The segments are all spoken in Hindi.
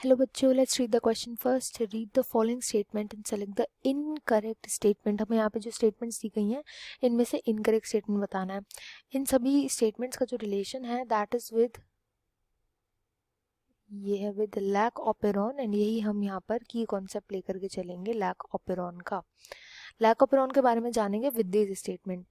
Hello बच्चों, let's read the question first. Read the following statement and select the incorrect statement. हमें यहाँ पे जो statements दी गई हैं इनमें से incorrect statement बताना है. इन सभी statements का जो relation है that is with ये है with lac operon and यही हम यहाँ पर की concept लेकर के चलेंगे lac operon का. लैक ऑपेरॉन के बारे में जानेंगे विद दिस स्टेटमेंट.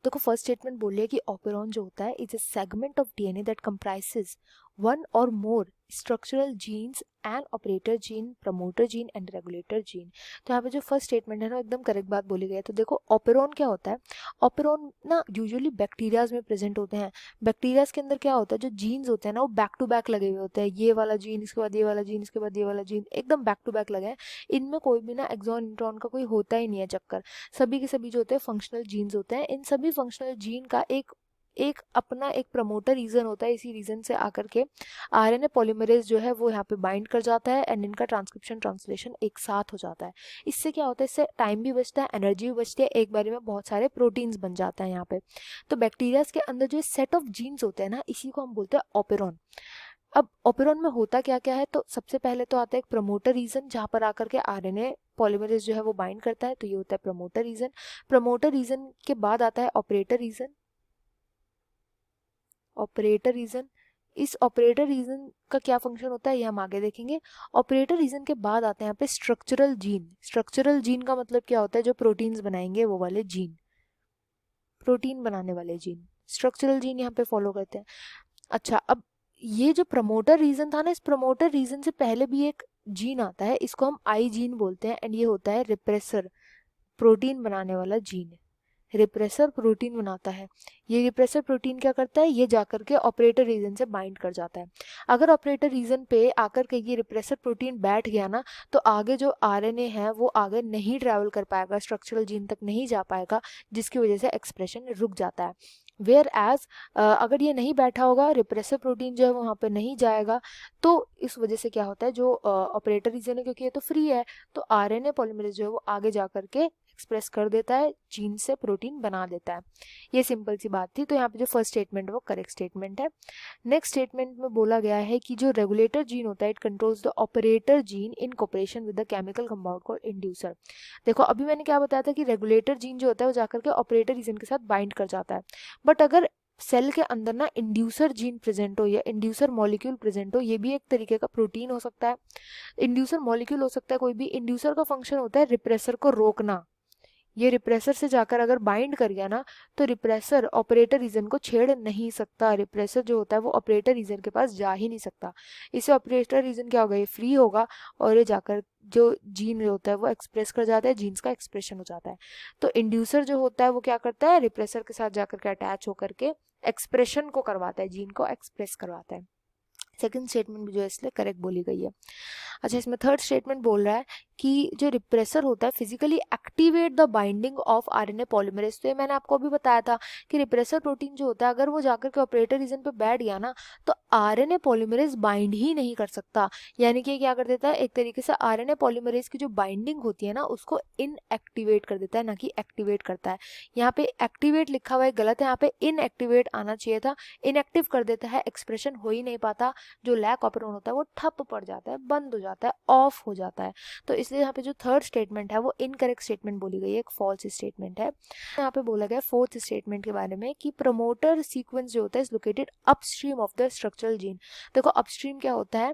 देखो फर्स्ट स्टेटमेंट बोलिए कि ऑपेरॉन जो होता है is a segment of DNA that comprises one or more structural genes and operator gene, promoter gene and regulator gene. तो यहाँ पे जो फर्स्ट स्टेटमेंट है ना एकदम करेक्ट बात बोली गई है. तो देखो ऑपेरॉन क्या होता है. ऑपेरॉन ना यूजुअली बैक्टीरियाज में प्रेजेंट होते हैं. बैक्टीरियाज के अंदर क्या होता है, जो जीन्स होते हैं ना वो बैक टू बैक लगे हुए होते हैं. ये वाला जीन, इसके बाद ये वाला जीन, इसके बाद ये वाला जीन, एकदम बैक टू बैक लगे हैं. इनमें कोई भी ना एक्सॉन इंट्रॉन का कोई होता ही नहीं है चक्कर. सभी के सभी जो होते हैं फंक्शनल जीन्स होते हैं. इन सभी फंक्शनल जीन का एक अपना एक प्रमोटर रीजन होता है. इसी रीजन से आकर के आरएनए पॉलीमरेज जो है वो यहाँ पे बाइंड कर जाता है एंड इनका ट्रांसक्रिप्शन ट्रांसलेशन एक साथ हो जाता है. इससे क्या होता है, इससे टाइम भी बचता है, एनर्जी भी बचती है, एक बारी में बहुत सारे प्रोटीन्स बन जाता है यहाँ पे. तो बैक्टीरियाज के अंदर जो सेट ऑफ जीन्स होते हैं ना इसी को हम बोलते हैं ऑपेरॉन. अब ऑपेरॉन में होता क्या क्या है, तो सबसे पहले तो आता है एक प्रमोटर रीजन जहां पर आकर के आरएनए पॉलीमरेज जो है वो बाइंड करता है. तो ये होता है प्रमोटर रीजन. प्रमोटर रीजन के बाद आता है ऑपरेटर रीजन. ऑपरेटर रीजन, इस ऑपरेटर रीजन का क्या फंक्शन होता है ये हम आगे देखेंगे. ऑपरेटर रीजन के बाद आते हैं यहाँ पे स्ट्रक्चरल जीन. स्ट्रक्चरल जीन का मतलब क्या होता है, जो प्रोटीन्स बनाएंगे वो वाले जीन, प्रोटीन बनाने वाले जीन, स्ट्रक्चरल जीन यहाँ पे फॉलो करते हैं. अच्छा, अब ये जो प्रमोटर रीजन था ना, इस प्रमोटर रीजन से पहले भी एक जीन आता है, इसको हम आई जीन बोलते हैं एंड ये होता है रिप्रेसर, प्रोटीन बनाने वाला जीन. रिप्रेसर प्रोटीन बनाता है. ये रिप्रेसर प्रोटीन क्या करता है, ये जाकर के ऑपरेटर रीजन से बाइंड कर जाता है. अगर ऑपरेटर रीजन पे आकर के ये रिप्रेसर प्रोटीन बैठ गया ना तो आगे जो आरएनए है वो आगे नहीं ट्रैवल कर पाएगा, स्ट्रक्चरल जीन तक नहीं जा पाएगा, जिसकी वजह से एक्सप्रेशन रुक जाता है. वेयर एज अगर ये नहीं बैठा होगा, रिप्रेसर प्रोटीन जो है वहाँ पे नहीं जाएगा, तो इस वजह से क्या होता है, जो ऑपरेटर रीजन है क्योंकि ये तो फ्री है, तो आरएनए पॉलीमरेज जो है वो आगे जा करके एक्सप्रेस कर देता है, जीन से प्रोटीन बना देता है. ये सिंपल सी बात थी. तो यहाँ पे जो फर्स्ट स्टेटमेंट है वो करेक्ट स्टेटमेंट है. नेक्स्ट स्टेटमेंट में बोला गया है कि जो रेगुलेटर जीन होता है it controls the operator gene in cooperation with the chemical compound called inducer. देखो अभी मैंने क्या बताया था कि रेगुलेटर जीन जो होता है वो जाकर के ऑपरेटर रीजन के साथ बाइंड कर जाता है. बट अगर सेल के अंदर ना इंड्यूसर जीन प्रेजेंट हो या इंड्यूसर मॉलिक्यूल प्रेजेंट हो, ये भी एक तरीके का प्रोटीन हो सकता है, इंड्यूसर मॉलिक्यूल हो सकता है कोई भी. इंड्यूसर का फंक्शन होता है रिप्रेसर को रोकना. ये रिप्रेसर से जाकर अगर बाइंड कर गया ना तो रिप्रेसर ऑपरेटर रीजन को छेड़ नहीं सकता. रिप्रेसर जो होता है वो ऑपरेटर रीजन के पास जा ही नहीं सकता. इससे ऑपरेटर रीजन क्या होगा, ये फ्री होगा और ये जाकर जो जीन होता है वो एक्सप्रेस कर जाता है, जीन्स का एक्सप्रेशन हो जाता है. तो इंड्यूसर जो होता है वो क्या करता है, रिप्रेसर के साथ जाकर के अटैच होकर के एक्सप्रेशन को करवाता है, जीन को एक्सप्रेस करवाता है. सेकंड स्टेटमेंट भी जो है इसलिए करेक्ट बोली गई है. अच्छा, इसमें थर्ड स्टेटमेंट बोल रहा है कि जो रिप्रेसर होता है physically activate the binding of RNA polymerase. तो ये मैंने आपको अभी बताया था कि रिप्रेसर प्रोटीन जो होता है अगर वो जाकर के ऑपरेटर रीजन पे बैठ गया ना तो आरएनए पॉलीमरेज बाइंड ही नहीं कर सकता. यानी कि क्या कर देता है, एक तरीके से आरएनए पॉलीमरेज की जो बाइंडिंग होती है ना उसको इनएक्टिवेट कर देता है, ना कि एक्टिवेट करता है. यहाँ पे एक्टिवेट लिखा हुआ है गलत है, यहाँ पे इनएक्टिवेट आना चाहिए था. इनएक्टिव कर देता है, एक्सप्रेशन हो ही नहीं पाता. जो लैक ऑपेरॉन होता है वो ठप पड़ जाता है, बंद हो जाता है, ऑफ हो जाता है. तो इसलिए यहाँ पे जो थर्ड स्टेटमेंट है वो इनकरेक्ट स्टेटमेंट बोली गई है, एक फॉल्स स्टेटमेंट है. यहाँ पे बोला गया फोर्थ स्टेटमेंट के बारे में कि प्रमोटर सीक्वेंस जो होता है is located upstream of the structural gene. देखो अपस्ट्रीम क्या होता है,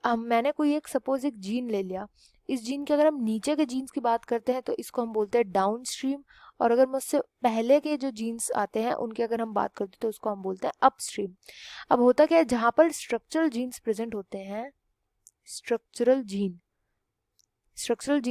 मैंने कोई एक सपोज एक जीन ले लिया, इस जीन के अगर हम नीचे के जीन्स की बात करते हैं तो इसको हम बोलते हैं डाउन स्ट्रीम, और अगर मुझसे पहले के जो जीन्स आते हैं उनकी अगर हम बात करते हैं तो उसको हम बोलते हैं अपस्ट्रीम. अब होता क्या है, जहां पर स्ट्रक्चरल जीन्स प्रेजेंट होते हैं, स्ट्रक्चरल जीन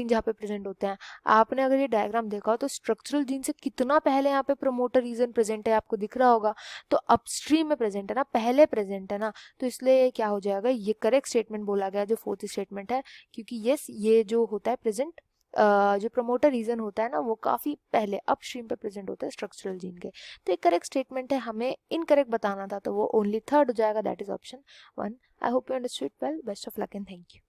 जहाँ पे प्रेजेंट होते हैं, आपने अगर ये डायग्राम देखा हो तो स्ट्रक्चरल जीन से कितना पहले यहाँ पे प्रमोटर रीजन प्रेजेंट है, आपको दिख रहा होगा. तो अपस्ट्रीम में प्रेजेंट है ना, पहले प्रेजेंट है ना, तो इसलिए क्या हो जाएगा, ये करेक्ट स्टेटमेंट बोला गया जो फोर्थ स्टेटमेंट है. क्योंकि यस ये जो होता है प्रेजेंट जो प्रमोटर रीजन होता है ना वो काफी पहले अपस्ट्रीम पे प्रेजेंट होता है स्ट्रक्चरल जीन के. तो एक करेक्ट स्टेटमेंट है, हमें इनकरेक्ट बताना था तो वो ओनली थर्ड हो जाएगा, that is option 1. I hope you understood well. Best of luck and thank you.